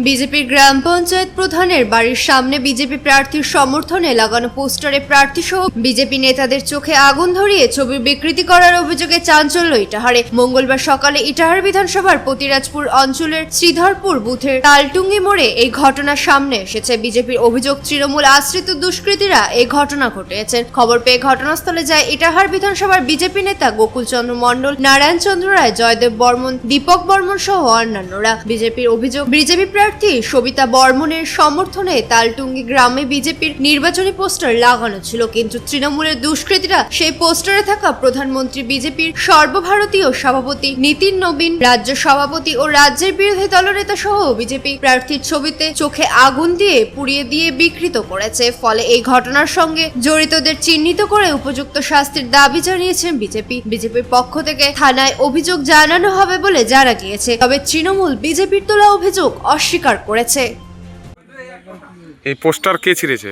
বিজেপির গ্রাম পঞ্চায়েত প্রধানের বাড়ির সামনে বিজেপি প্রার্থীর সমর্থনে লাগানো পোস্টারে প্রার্থী সহ বিজেপি নেতাদের চোখে আগুন ধরিয়ে ছবি বিকৃতি করার অভিযোগে চাঞ্চল্য ইটাহারে। মঙ্গলবার সকালে ইটাহার বিধানসভার পতিরাজপুর অঞ্চলের শ্রীধরপুর বুথের তালটুঙ্গি মোড়ে এই ঘটনার সামনে এসেছে। বিজেপির অভিযোগ, তৃণমূল আশ্রিত দুষ্কৃতীরা এই ঘটনা ঘটিয়েছেন। খবর পেয়ে ঘটনাস্থলে যায় ইটাহার বিধানসভার বিজেপি নেতা গোকুল চন্দ্র মণ্ডল, নারায়ণ চন্দ্র রায়, জয়দেব বর্মন, দীপক বর্মন সহ অন্যান্যরা। বিজেপির অভিযোগ, বিজেপি প্রার্থী সবিতা বর্মনের সমর্থনে তালটুঙ্গি গ্রামে বিজেপির নির্বাচনী পোস্টার লাগানো ছিল, কিন্তু তৃণমূলের দুষ্কৃতীরা সেই পোস্টারে থাকা প্রধানমন্ত্রী, বিজেপির সর্বভারতীয় সভাপতি নিতিন নবীন, রাজ্য সভাপতি ও রাজ্যের বিরোধী দলনেতা সহ বিজেপি প্রার্থীর ছবিতে চোখে আগুন দিয়ে পুড়িয়ে দিয়ে বিকৃত করেছে। ফলে এই ঘটনার সঙ্গে জড়িতদের চিহ্নিত করে উপযুক্ত শাস্তির দাবি জানিয়েছেন বিজেপি। বিজেপির পক্ষ থেকে থানায় অভিযোগ জানানো হবে বলে জানা গিয়েছে, তবে তৃণমূল বিজেপির তোলা অভিযোগ অস্বীকার করেছে। এই পোস্টার কে ছিঁড়েছে?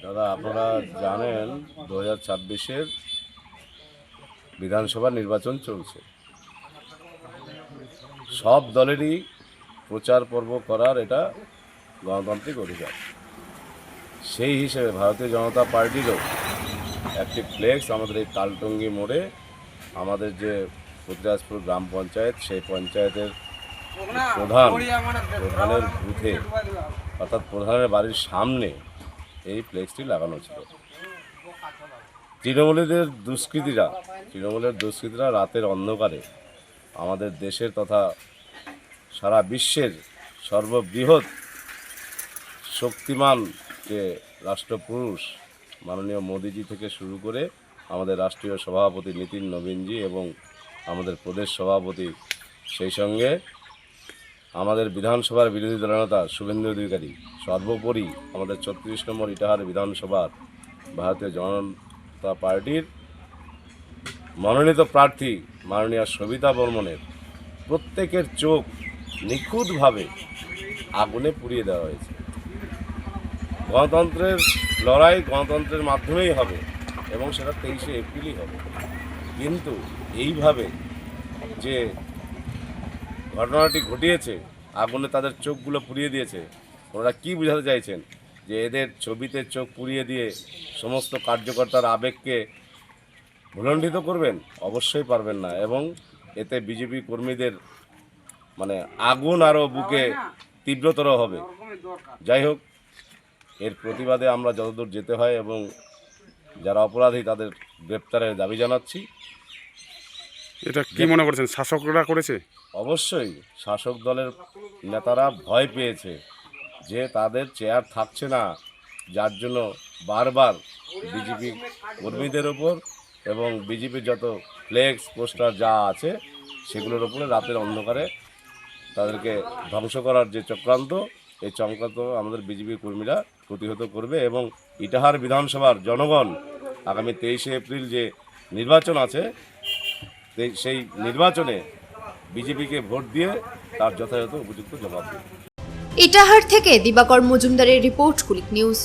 দাদা, আপনারা জানেন 2026-এর বিধানসভা নির্বাচন চলছে। সব দলেরই প্রচার পর্ব করার এটা গণতান্ত্রিক অধিকার। সেই হিসেবে ভারতীয় জনতা পার্টিরও একটি ফ্লেক্স আমাদের এই তালটুঙ্গি মোড়ে, আমাদের যে পতিরাজপুর গ্রাম পঞ্চায়েত, সেই পঞ্চায়েতের প্রধানের বুথে অর্থাৎ প্রধানের বাড়ির সামনে এই ফ্লেক্সটি লাগানো ছিল। তৃণমূলের দুষ্কৃতীরা রাতের অন্ধকারে আমাদের দেশের তথা সারা বিশ্বের সর্ববৃহৎ শক্তিমান যে রাষ্ট্রপুরুষ মাননীয় মোদিজি থেকে শুরু করে আমাদের রাষ্ট্রীয় সভাপতি নিতিন নবীনজি এবং আমাদের প্রদেশ সভাপতি, সেই সঙ্গে আমাদের বিধানসভার বিরোধী দলনেতা শুভেন্দু অধিকারী, সর্বোপরি আমাদের 36 নম্বর ইটাহার বিধানসভার ভারতীয় জনতা পার্টির মনোনীত প্রার্থী মাননীয় সবিতা বর্মনের প্রত্যেকের চোখ নিখুঁতভাবে আগুনে পুড়িয়ে দেওয়া হয়েছে। গণতন্ত্রের লড়াই গণতন্ত্রের মাধ্যমেই হবে এবং সেটা 23শে এপ্রিলই হবে, কিন্তু এইভাবে যে ঘটনাটি ঘটিয়েছে, আগুনে তাদের চোখগুলো পুড়িয়ে দিয়েছে, ওনারা কি বোঝাতে চাইছেন? যে এদের ছবিতে চোখ পুড়িয়ে দিয়ে সমস্ত কার্যকর্তার আবেগকে ভুলণ্ঠিত করবেন? অবশ্যই পারবেন না, এবং এতে বিজেপি কর্মীদের আগুন আরও বুকে তীব্রতর হবে। যাই হোক, এর প্রতিবাদে আমরা যতদূর যেতে হয় এবং যারা অপরাধী তাদের গ্রেপ্তারের দাবি জানাচ্ছি। এটা কি মনে করছেন শাসকরা করেছে? অবশ্যই শাসক দলের নেতারা ভয় পেয়েছে যে তাদের চেয়ার থাকছে না, যার জন্য বারবার বিজেপি কর্মীদের ওপর এবং বিজেপির যত ফ্লেক্স পোস্টার যা আছে সেগুলোর ওপরে রাতের অন্ধকারে তাদেরকে ধ্বংস করার যে চক্রান্ত, এই চক্রান্ত আমাদের বিজেপি কর্মীরা প্রতিহত করবে। এবং ইটাহার বিধানসভার জনগণ আগামী 23শে এপ্রিল যে নির্বাচন আছে, সেই নির্বাচনে বিজেপিকে ভোট দিয়ে তার যথাযথ উপযুক্ত জবাব দেবে। ইটাহার থেকে দিবাকর মজুমদারের রিপোর্ট, কুলিক নিউজ।